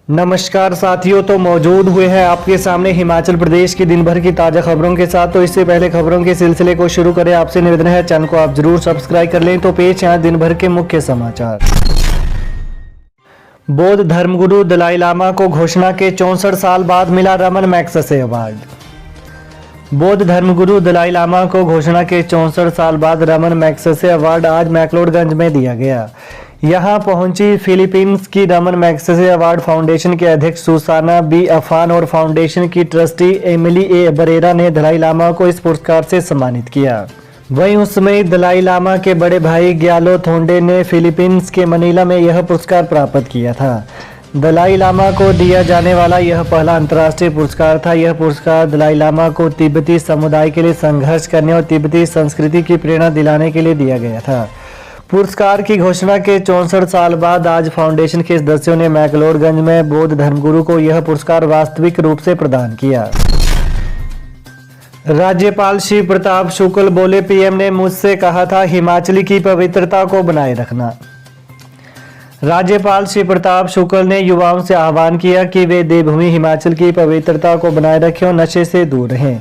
नमस्कार साथियों, तो मौजूद हुए हैं आपके सामने हिमाचल प्रदेश की दिन भर की ताज़ा खबरों के साथ। तो इससे पहले खबरों के सिलसिले को शुरू करें, आपसे निवेदन है चैनल को आप जरूर सब्सक्राइब कर लें। तो पेश हैं दिन भर के मुख्य समाचार। बौद्ध धर्मगुरु दलाई लामा को घोषणा के 64 साल बाद मिला रमन मैग्सेसे अवार्ड। बौद्ध धर्मगुरु दलाई लामा को घोषणा के 64 साल बाद रमन मैग्सेसे अवार्ड आज मैक्लोडगंज में दिया गया। यहां पहुंची फिलीपींस की रमन मैग्सेसे अवार्ड फाउंडेशन के अध्यक्ष सुसाना बी अफान और फाउंडेशन की ट्रस्टी एमिली ए बरेरा ने दलाई लामा को इस पुरस्कार से सम्मानित किया। वहीं उस समय दलाई लामा के बड़े भाई ग्यालो थोंडे ने फिलीपींस के मनीला में यह पुरस्कार प्राप्त किया था। दलाई लामा को दिया जाने वाला यह पहला अंतर्राष्ट्रीय पुरस्कार था। यह पुरस्कार दलाई लामा को तिब्बती समुदाय के लिए संघर्ष करने और तिब्बती संस्कृति की प्रेरणा दिलाने के लिए दिया गया था। पुरस्कार की घोषणा के 64 साल बाद आज फाउंडेशन के सदस्यों ने मैक्लोडगंज में बौद्ध धर्मगुरु को यह पुरस्कार वास्तविक रूप से प्रदान किया। राज्यपाल शिव प्रताप शुक्ल बोले, पीएम ने मुझसे कहा था हिमाचली की पवित्रता को बनाए रखना। राज्यपाल शिव प्रताप शुक्ल ने युवाओं से आह्वान किया कि वे देवभूमि हिमाचल की पवित्रता को बनाए रखें और नशे से दूर रहें।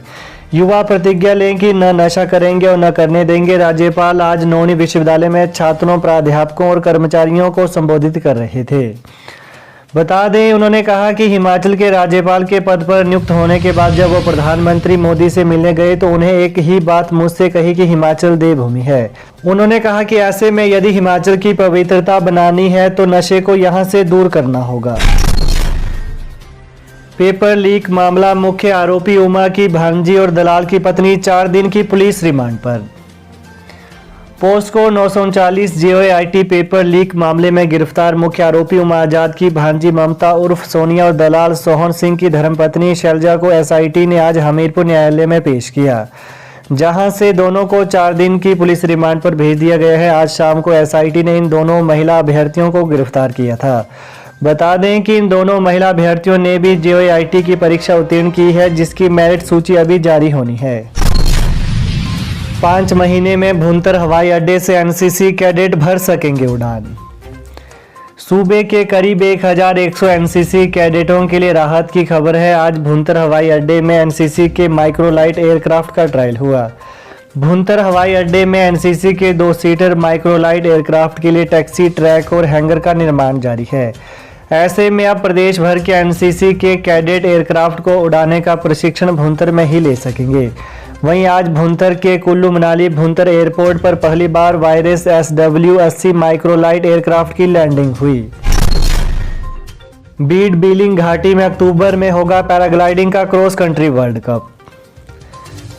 युवा प्रतिज्ञा लें कि न नशा करेंगे और न करने देंगे। राज्यपाल आज नौणी विश्वविद्यालय में छात्रों, प्राध्यापकों और कर्मचारियों को संबोधित कर रहे थे। बता दें, उन्होंने कहा कि हिमाचल के राज्यपाल के पद पर नियुक्त होने के बाद जब वो प्रधानमंत्री मोदी से मिलने गए तो उन्हें एक ही बात मुझसे कही कि हिमाचल देवभूमि है। उन्होंने कहा कि ऐसे में यदि हिमाचल की पवित्रता बनानी है तो नशे को यहाँ से दूर करना होगा। पेपर लीक मामला, मुख्य आरोपी उमा की भांजी और दलाल की पत्नी 4 दिन की पुलिस रिमांड पर। पोस्को 939 JOIT पेपर लीक मामले में गिरफ्तार मुख्य आरोपी उमा आजाद की भांजी ममता उर्फ सोनिया और दलाल सोहन सिंह की धर्मपत्नी शैलजा को SIT ने आज हमीरपुर न्यायालय में पेश किया, जहां से दोनों को 4 दिन की पुलिस रिमांड पर भेज दिया गया है। आज शाम को SIT ने इन दोनों महिला अभ्यर्थियों को गिरफ्तार किया था। बता दें कि इन दोनों महिला अभ्यर्थियों ने भी JOIT की परीक्षा उत्तीर्ण की है, जिसकी मेरिट सूची अभी जारी होनी है। 5 महीने में भुंतर हवाई अड्डे से NCC कैडेट भर सकेंगे उड़ान। सूबे के करीब 1100 NCC कैडेटों के लिए राहत की खबर है। आज भुंतर हवाई अड्डे में NCC के माइक्रोलाइट एयरक्राफ्ट का ट्रायल हुआ। भुंतर हवाई अड्डे में NCC के 2 सीटर माइक्रोलाइट एयरक्राफ्ट के लिए टैक्सी, ट्रैक और हैंगर का निर्माण जारी है। ऐसे में अब प्रदेश भर के NCC के कैडेट एयरक्राफ्ट को उड़ाने का प्रशिक्षण भुंतर में ही ले सकेंगे। वहीं आज भुंतर के कुल्लू मनाली भुंतर एयरपोर्ट पर पहली Barr virus SW-80 microlight aircraft की लैंडिंग हुई। बीड बिलिंग घाटी में अक्टूबर में होगा पैराग्लाइडिंग का cross country world cup.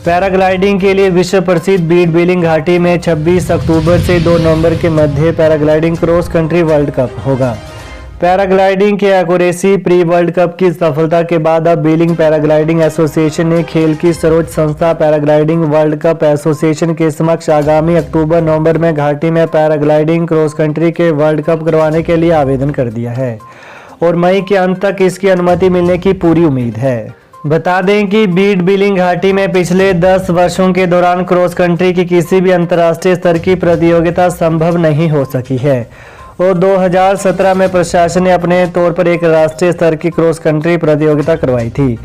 Paragliding के लिए विश्व प्रसिद्ध बीड बिलिंग घाटी में 26 अक्टूबर से 2 नवंबर के मध्य paragliding cross country world cup होगा। पैराग्लाइडिंग के एक्यूरेसी प्री वर्ल्ड कप की सफलता के बाद अब बिलिंग पैराग्लाइडिंग एसोसिएशन ने खेल की सर्वोच्च संस्था पैराग्लाइडिंग वर्ल्ड कप एसोसिएशन के समक्ष आगामी अक्टूबर-नवंबर में घाटी में पैराग्लाइडिंग क्रॉस कंट्री के वर्ल्ड कप करवाने के लिए आवेदन कर दिया है और मई के अंत तक इसकी अनुमति मिलने की पूरी उम्मीद है। बता दें कि बीड बिलिंग घाटी में पिछले 10 वर्षों के दौरान क्रॉस कंट्री की किसी भी अंतर्राष्ट्रीय स्तर की प्रतियोगिता संभव नहीं हो सकी है और 2017 में प्रशासन ने अपने तौर पर एक राष्ट्रीय स्तर की क्रॉस कंट्री प्रतियोगिता करवाई थी।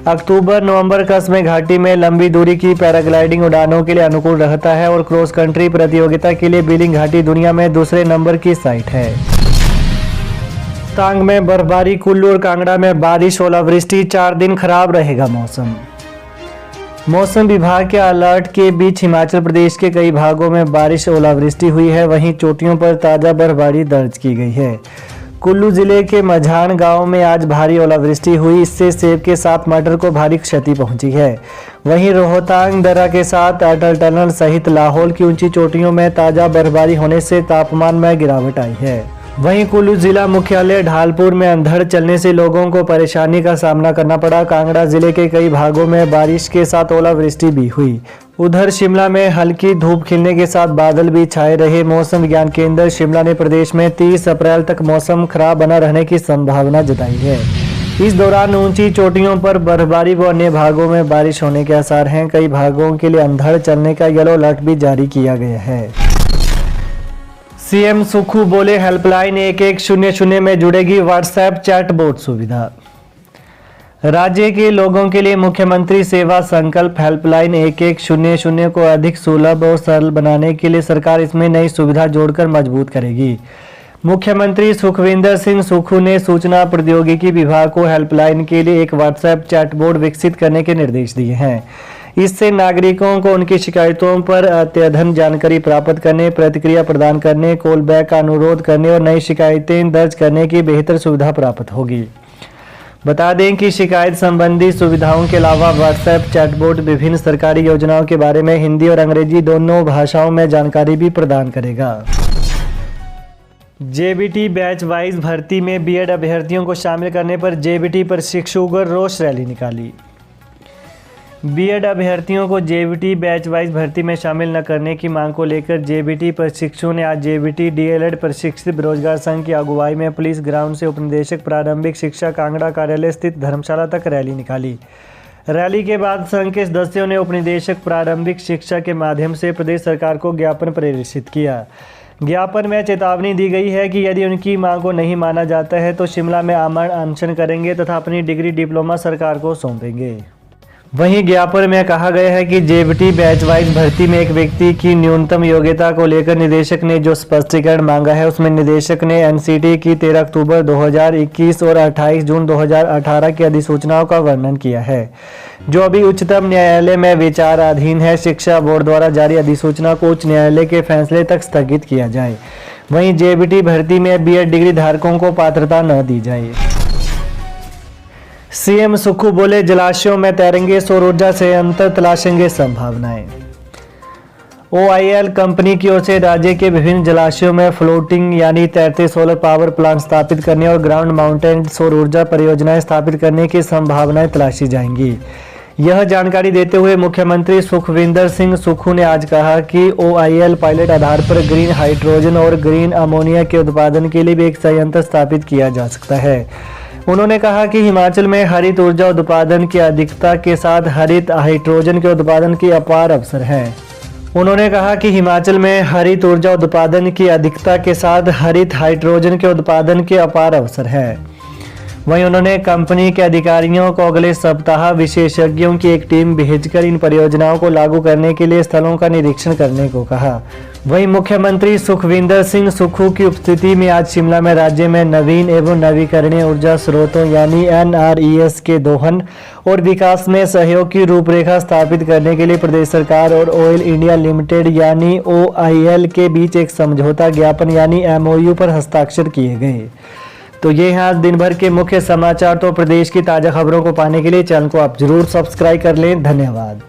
अक्टूबर-नवंबर का समय घाटी में लंबी दूरी की पैराग्लाइडिंग उड़ानों के लिए अनुकूल रहता है और क्रॉस कंट्री प्रतियोगिता के लिए बिलिंग घाटी दुनिया में दूसरे नंबर की साइट है। तांग में बर्फबारी, कुल्लू और कांगड़ा में बारिश, ओलावृष्टि, 4 दिन खराब रहेगा मौसम। मौसम विभाग के अलर्ट के बीच हिमाचल प्रदेश के कई भागों में बारिश, ओलावृष्टि हुई है। वहीं चोटियों पर ताज़ा बर्फबारी दर्ज की गई है। कुल्लू जिले के मझान गांव में आज भारी ओलावृष्टि हुई, इससे सेब के साथ मटर को भारी क्षति पहुंची है। वहीं रोहतांग दर्रा के साथ अटल टनल सहित लाहौल की ऊंची चोटियों में ताज़ा बर्फबारी होने से तापमान में गिरावट आई है। वहीं कुल्लू जिला मुख्यालय ढालपुर में अंधड़ चलने से लोगों को परेशानी का सामना करना पड़ा। कांगड़ा जिले के कई भागों में बारिश के साथ ओलावृष्टि भी हुई। उधर शिमला में हल्की धूप खिलने के साथ बादल भी छाए रहे। मौसम विज्ञान केंद्र शिमला ने प्रदेश में 30 अप्रैल तक मौसम खराब बना रहने की संभावना जताई है। इस दौरान ऊंची चोटियों पर बर्फबारी व अन्य भागों में बारिश होने के आसार हैं। कई भागों के लिए अंधड़ चलने का येलो अलर्ट भी जारी किया गया है। सीएम सुक्खू बोले हेल्पलाइन 1100 में जुड़ेगी व्हाट्सएप चैटबॉट सुविधा। राज्य के लोगों के लिए मुख्यमंत्री सेवा संकल्प हेल्पलाइन 1100 को अधिक सुलभ और सरल बनाने के लिए सरकार इसमें नई सुविधा जोड़कर मजबूत करेगी। मुख्यमंत्री सुखविंदर सिंह सुक्खू ने सूचना प्रौद्योगिकी विभाग को हेल्पलाइन के लिए एक व्हाट्सएप चैटबॉट विकसित करने के निर्देश दिए हैं। इससे नागरिकों को उनकी शिकायतों पर अद्यतन जानकारी प्राप्त करने, प्रतिक्रिया प्रदान करने, कॉल बैक का अनुरोध करने और नई शिकायतें दर्ज करने की बेहतर सुविधा प्राप्त होगी। बता दें कि शिकायत संबंधी सुविधाओं के अलावा व्हाट्सएप चैटबॉट विभिन्न सरकारी योजनाओं के बारे में हिंदी और अंग्रेजी दोनों भाषाओं में जानकारी भी प्रदान करेगा। जेबीटी बैच वाइज भर्ती में बीएड अभ्यर्थियों को शामिल करने पर जेबीटी प्रशिक्षुगण रोष रैली निकाली। बीएड अभ्यर्थियों को जेबीटी बैच वाइज भर्ती में शामिल न करने की मांग को लेकर जेबीटी प्रशिक्षुओं ने आज जेबीटी डीएलएड प्रशिक्षित बेरोजगार संघ की अगुवाई में पुलिस ग्राउंड से उपनिदेशक प्रारंभिक शिक्षा कांगड़ा कार्यालय स्थित धर्मशाला तक रैली निकाली। रैली के बाद संघ के सदस्यों ने उपनिदेशक प्रारंभिक शिक्षा के माध्यम से प्रदेश सरकार को ज्ञापन प्रेषित किया। ज्ञापन में चेतावनी दी गई है कि यदि उनकी मांग को नहीं माना जाता है तो शिमला में आमरण अनशन करेंगे तथा अपनी डिग्री डिप्लोमा सरकार को सौंपेंगे। वहीं ज्ञापन में कहा गया है कि जेबीटी बैच वाइज भर्ती में एक व्यक्ति की न्यूनतम योग्यता को लेकर निदेशक ने जो स्पष्टीकरण मांगा है उसमें निदेशक ने एनसीटी की 13 अक्टूबर 2021 और 28 जून 2018 की अधिसूचनाओं का वर्णन किया है, जो अभी उच्चतम न्यायालय में विचाराधीन है। शिक्षा बोर्ड द्वारा जारी अधिसूचना को उच्च न्यायालय के फैसले तक स्थगित किया जाए। वहीं जेबीटी भर्ती में बीएड डिग्री धारकों को पात्रता न दी जाए। सीएम सुक्खू बोले जलाशयों में तैरेंगे, सौर ऊर्जा संयंत्र तलाशेंगे संभावनाएं। ओआईएल कंपनी की ओर से राज्य के विभिन्न जलाशयों में फ्लोटिंग यानी तैरते सोलर पावर प्लांट स्थापित करने और ग्राउंड माउंटेड सौर ऊर्जा परियोजनाएं स्थापित करने की संभावनाएं तलाशी जाएंगी। यह जानकारी देते हुए मुख्यमंत्री सुखविंदर सिंह सुक्खू ने आज कहा कि ओआईएल पायलट आधार पर ग्रीन हाइड्रोजन और ग्रीन अमोनिया के उत्पादन के लिए भी एक संयंत्र स्थापित किया जा सकता है। उन्होंने कहा कि हिमाचल में हरित ऊर्जा उत्पादन की अधिकता के साथ हरित हाइड्रोजन के उत्पादन की अपार अवसर है। उन्होंने कहा कि हिमाचल में हरित ऊर्जा उत्पादन की अधिकता के साथ हरित हाइड्रोजन के उत्पादन के अपार अवसर है। वहीं उन्होंने कंपनी के अधिकारियों को अगले सप्ताह विशेषज्ञों की एक टीम भेजकर इन परियोजनाओं को लागू करने के लिए स्थलों का निरीक्षण करने को कहा। वहीं मुख्यमंत्री सुखविंदर सिंह सुक्खू की उपस्थिति में आज शिमला में राज्य में नवीन एवं नवीकरणीय ऊर्जा स्रोतों यानी एनआरईएस के दोहन और विकास में सहयोग की रूपरेखा स्थापित करने के लिए प्रदेश सरकार और ऑयल इंडिया लिमिटेड यानी ओआईएल के बीच एक समझौता ज्ञापन यानी एमओयू पर हस्ताक्षर किए गए। तो ये हैं आज दिन भर के मुख्य समाचार। तो प्रदेश की ताज़ा खबरों को पाने के लिए चैनल को आप जरूर सब्सक्राइब कर लें। धन्यवाद।